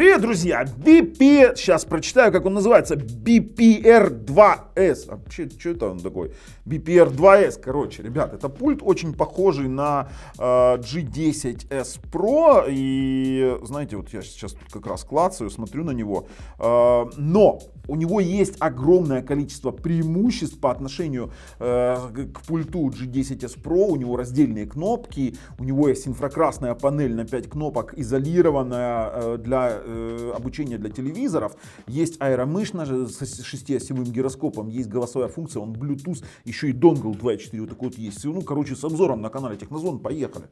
Привет, друзья! Сейчас прочитаю, как он называется. BPR2S. Что это он такой? BPR2S. Короче, ребят, это пульт очень похожий на G10S Pro. И знаете, вот я сейчас тут как раз клацаю, смотрю на него. Но у него есть огромное количество преимуществ по отношению к пульту G10S Pro. У него раздельные кнопки, у него есть инфракрасная панель на 5 кнопок, изолированная для обучения для телевизоров. Есть аэромышь с 6-осевым гироскопом, есть голосовая функция, он Bluetooth, еще и донгл 2.4 вот такой вот есть. Ну, короче, с обзором на канале Технозон, поехали.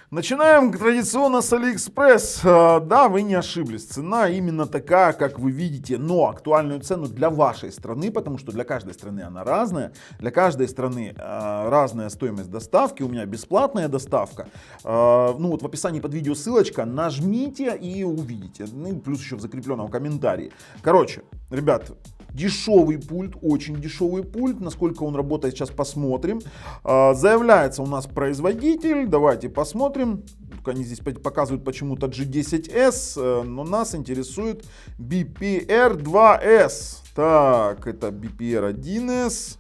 Начинаем традиционно с AliExpress. Да, вы не ошиблись. Цена именно такая, как вы видите, но актуальную цену для вашей страны, потому что для каждой страны она разная. Для каждой страны разная стоимость доставки. У меня бесплатная доставка. Ну вот в описании под видео ссылочка. Нажмите и увидите. Ну, плюс еще в закрепленном комментарии. Короче, ребят, дешевый пульт, очень дешевый пульт. Насколько он работает, сейчас посмотрим. Заявляется у нас производитель. Давайте посмотрим. Они здесь показывают почему-то G10S, но нас интересует BPR2S. Так, это BPR1S.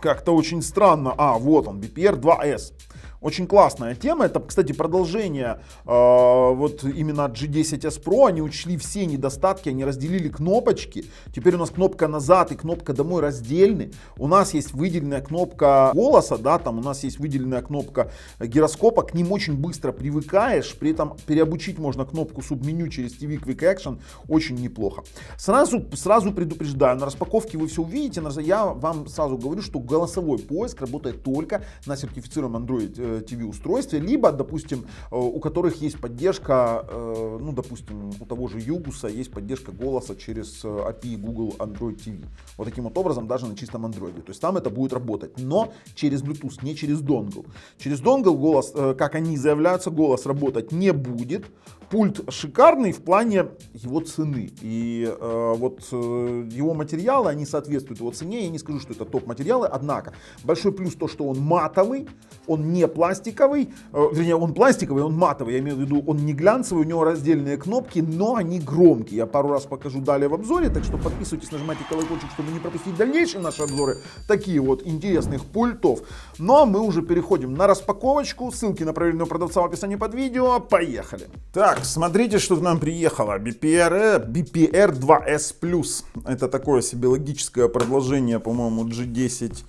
Как-то очень странно. Вот он, BPR2S. Очень классная тема. Это, кстати, продолжение вот именно G10S Pro. Они учли все недостатки, они разделили кнопочки. Теперь у нас кнопка назад и кнопка домой раздельны. У нас есть выделенная кнопка голоса, да, там у нас есть выделенная кнопка гироскопа. К ним очень быстро привыкаешь. При этом переобучить можно кнопку субменю через TV Quick Action. Очень неплохо. Сразу предупреждаю, на распаковке вы все увидите. Я вам сразу говорю, что голосовой поиск работает только на сертифицированном Android TV устройстве, либо, допустим, у которых есть поддержка, ну, допустим, у того же Югуса есть поддержка голоса через API Google Android TV. Вот таким вот образом, даже на чистом Android. То есть там это будет работать, но через Bluetooth, не через донгл. Через донгл голос, как они заявляются, голос работать не будет. Пульт шикарный в плане его цены. И вот его материалы, они соответствуют его цене. Я не скажу, что это топ-материалы, однако большой плюс то, что он матовый, он не пластиковый, вернее, он пластиковый, он матовый, я имею в виду, он не глянцевый, у него раздельные кнопки, но они громкие. Я пару раз покажу далее в обзоре, так что подписывайтесь, нажимайте колокольчик, чтобы не пропустить дальнейшие наши обзоры такие вот интересных пультов. Но мы уже переходим на распаковочку, ссылки на проверенного продавца в описании под видео, поехали. Так, смотрите, что к нам приехало. BPR2S Plus. Это такое себе логическое продолжение, по-моему, G10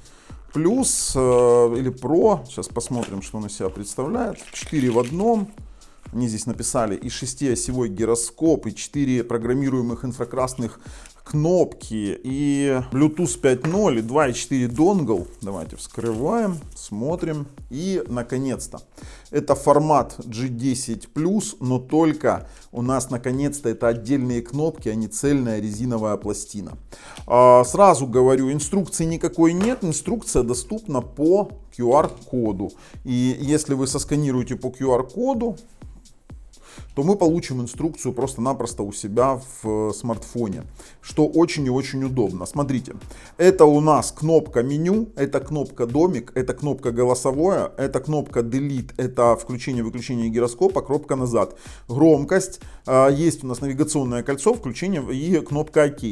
Plus или Pro. Сейчас посмотрим, что он из себя представляет. 4 в одном. Они здесь написали и 6-осевой гироскоп, и 4 программируемых инфракрасных кнопки, и Bluetooth 5.0, и 2.4 донгл. Давайте вскрываем, смотрим. И, наконец-то, это формат G10 Plus, но только у нас, наконец-то, это отдельные кнопки, а не цельная резиновая пластина. Сразу говорю, инструкции никакой нет. Инструкция доступна по QR-коду. И если вы сосканируете по QR-коду, то мы получим инструкцию просто-напросто у себя в смартфоне, что очень и очень удобно. Смотрите, это у нас кнопка меню, это кнопка домик, это кнопка голосовое, это кнопка delete, это включение-выключение гироскопа, кнопка назад. Громкость, есть у нас навигационное кольцо, включение и кнопка ОК.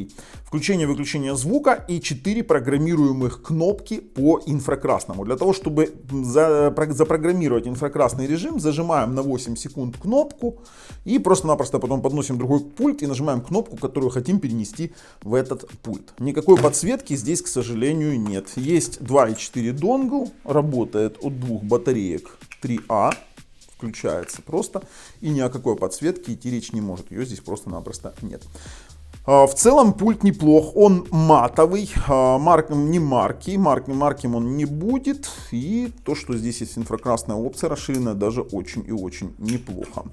Включение-выключение звука и 4 программируемых кнопки по инфракрасному. Для того, чтобы запрограммировать инфракрасный режим, зажимаем на 8 секунд кнопку и просто-напросто потом подносим другой пульт и нажимаем кнопку, которую хотим перенести в этот пульт. Никакой подсветки здесь, к сожалению, нет. Есть 2.4 донгл, работает от 2 батареек 3А. Включается просто, и ни о какой подсветке идти речь не может. Ее здесь просто-напросто нет. В целом пульт неплох, он матовый, марким он не будет. И то, что здесь есть инфракрасная опция расширенная, даже очень и очень неплохо.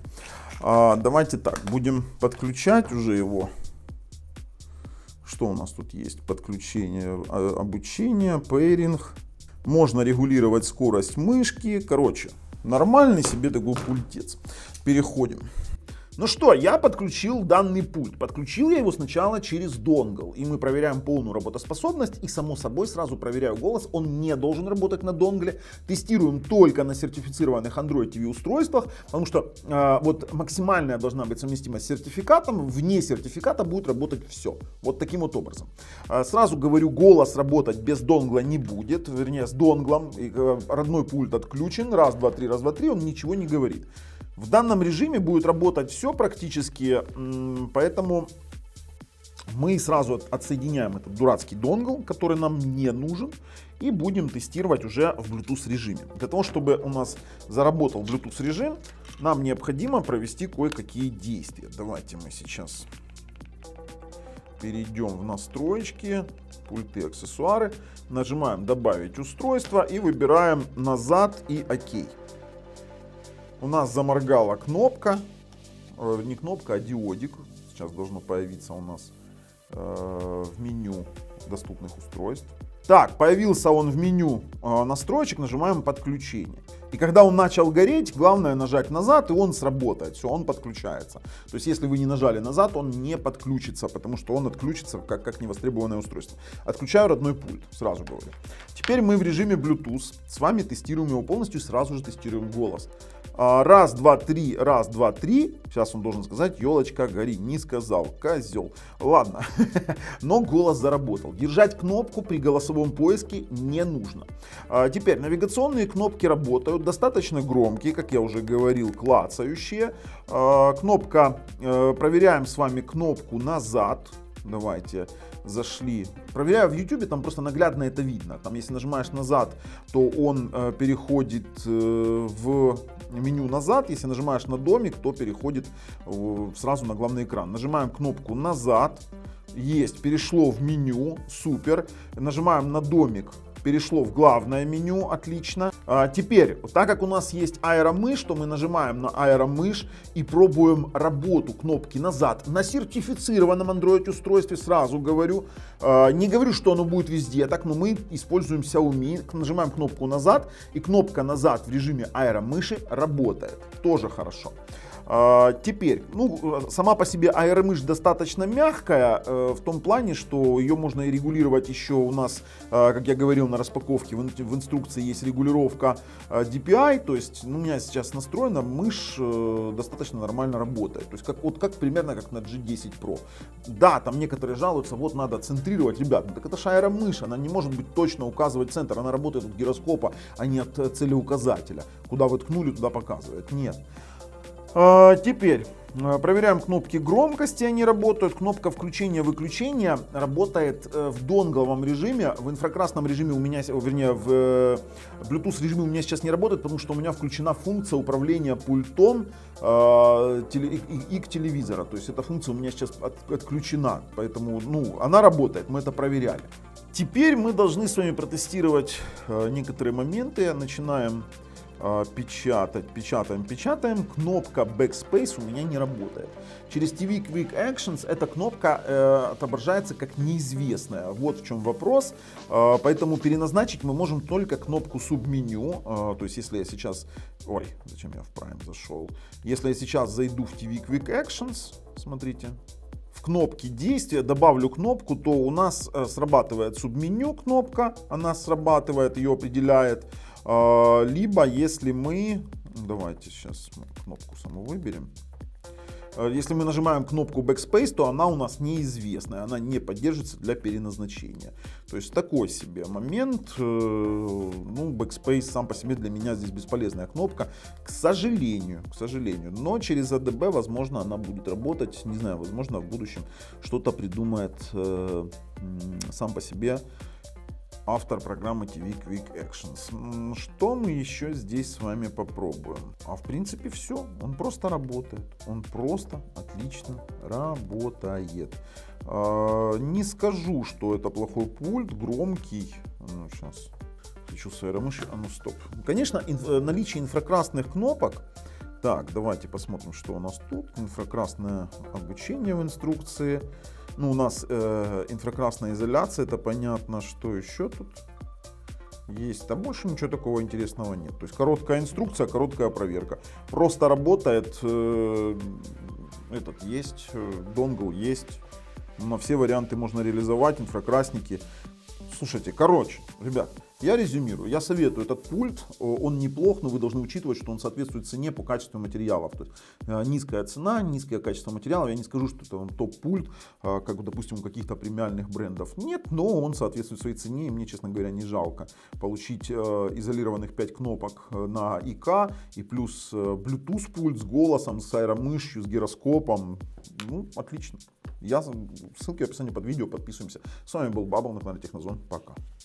Давайте так, будем подключать уже его. Что у нас тут есть? Подключение, обучение, пейринг. Можно регулировать скорость мышки. Короче, нормальный себе такой пультец. Переходим. Ну что, я подключил данный пульт. Подключил я его сначала через донгл. И мы проверяем полную работоспособность. И само собой сразу проверяю голос. Он не должен работать на донгле. Тестируем только на сертифицированных Android TV устройствах. Потому что вот максимальная должна быть совместимость с сертификатом. Вне сертификата будет работать все. Вот таким вот образом. Сразу говорю, голос работать без донгла не будет. Вернее, с донглом. Родной пульт отключен. Раз, два, три, раз, два, три. Он ничего не говорит. В данном режиме будет работать все практически, поэтому мы сразу отсоединяем этот дурацкий донгл, который нам не нужен, и будем тестировать уже в Bluetooth режиме. Для того, чтобы у нас заработал Bluetooth режим, нам необходимо провести кое-какие действия. Давайте мы сейчас перейдем в настройки, пульты, аксессуары, нажимаем «Добавить устройство» и выбираем «Назад» и «Ок». У нас заморгала кнопка, не кнопка, а диодик. Сейчас должно появиться у нас в меню доступных устройств. Так, появился он в меню настроечек, нажимаем подключение. И когда он начал гореть, главное нажать назад, и он сработает. Все, он подключается. То есть, если вы не нажали назад, он не подключится, потому что он отключится как невостребованное устройство. Отключаю родной пульт, сразу говорю. Теперь мы в режиме Bluetooth с вами тестируем его полностью, сразу же тестируем голос. Раз, два, три, раз, два, три. Сейчас он должен сказать: елочка, гори. Не сказал, козел. Ладно, но голос заработал. Держать кнопку при голосовом поиске не нужно. Теперь навигационные кнопки работают, достаточно громкие, как я уже говорил, клацающие. Кнопка, проверяем с вами кнопку назад. Давайте зашли. Проверяю в YouTube, там просто наглядно это видно. Там, если нажимаешь назад, то он переходит в меню назад. Если нажимаешь на домик, то переходит сразу на главный экран. Нажимаем кнопку назад. Есть, перешло в меню, супер. Нажимаем на домик, перешло в главное меню, отлично. Теперь, так как у нас есть аэромышь, то мы нажимаем на аэромышь и пробуем работу кнопки назад на сертифицированном Android устройстве, сразу говорю. Не говорю, что оно будет везде так, но мы используем Xiaomi, нажимаем кнопку назад, и кнопка назад в режиме аэромыши работает, тоже хорошо. Теперь, сама по себе аэромышь достаточно мягкая, в том плане, что ее можно и регулировать еще у нас, как я говорил на распаковке, в инструкции есть регулировка DPI, то есть у меня сейчас настроена, мышь достаточно нормально работает, то есть как примерно как на G10 Pro. Да, там некоторые жалуются, вот надо центрировать, ребят, так это же аэромышь, она не может быть точно указывать центр, она работает от гироскопа, а не от целеуказателя, куда вы ткнули, туда показывает, нет. Теперь проверяем кнопки громкости, они работают. Кнопка включения-выключения работает в донгловом режиме. В инфракрасном режиме у меня, вернее в Bluetooth режиме у меня сейчас не работает, потому что у меня включена функция управления пультом и к телевизора. То есть эта функция у меня сейчас отключена, поэтому она работает, мы это проверяли. Теперь мы должны с вами протестировать некоторые моменты. Начинаем печатаем. Кнопка Backspace у меня не работает. Через TV Quick Actions эта кнопка отображается как неизвестная. Вот в чем вопрос. Поэтому переназначить мы можем только кнопку субменю. То есть если я сейчас... Ой, зачем я в Prime зашел? Если я сейчас зайду в TV Quick Actions, смотрите, в кнопке действия добавлю кнопку, то у нас срабатывает субменю кнопка. Она срабатывает, ее определяет. Либо если мы, давайте сейчас кнопку саму выберем, если мы нажимаем кнопку Backspace, то она у нас неизвестная, она не поддерживается для переназначения. То есть такой себе момент, Backspace сам по себе для меня здесь бесполезная кнопка, к сожалению, но через ADB, возможно, она будет работать, не знаю, возможно, в будущем что-то придумает сам по себе автор программы TV Quick Actions. Что мы еще здесь с вами попробуем? А в принципе все. Он просто работает. Он просто отлично работает. Не скажу, что это плохой пульт, громкий. Сейчас хочу с аэромышью. Стоп. Конечно, наличие инфракрасных кнопок. Так, давайте посмотрим, что у нас тут. Инфракрасное обучение в инструкции. У нас инфракрасная изоляция, это понятно. Что еще тут есть? А больше ничего такого интересного нет. То есть короткая инструкция, короткая проверка. Просто работает, этот есть, донгл есть. На все варианты можно реализовать, инфракрасники. Слушайте, короче, ребят, я резюмирую. Я советую этот пульт, он неплох, но вы должны учитывать, что он соответствует цене по качеству материалов. То есть низкая цена, низкое качество материалов. Я не скажу, что это топ-пульт, как, допустим, у каких-то премиальных брендов. Нет, но он соответствует своей цене, и мне, честно говоря, не жалко получить изолированных 5 кнопок на ИК и плюс Bluetooth пульт с голосом, с аэромышью, с гироскопом. Ну, отлично. Ссылки в описании под видео, подписываемся. С вами был Бабл на канале Технозон. Пока.